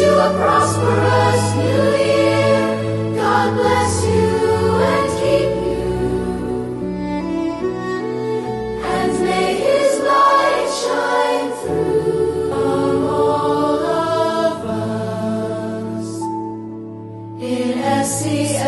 you a prosperous new year. God bless you and keep you. And may His light shine through all of us. In SCI.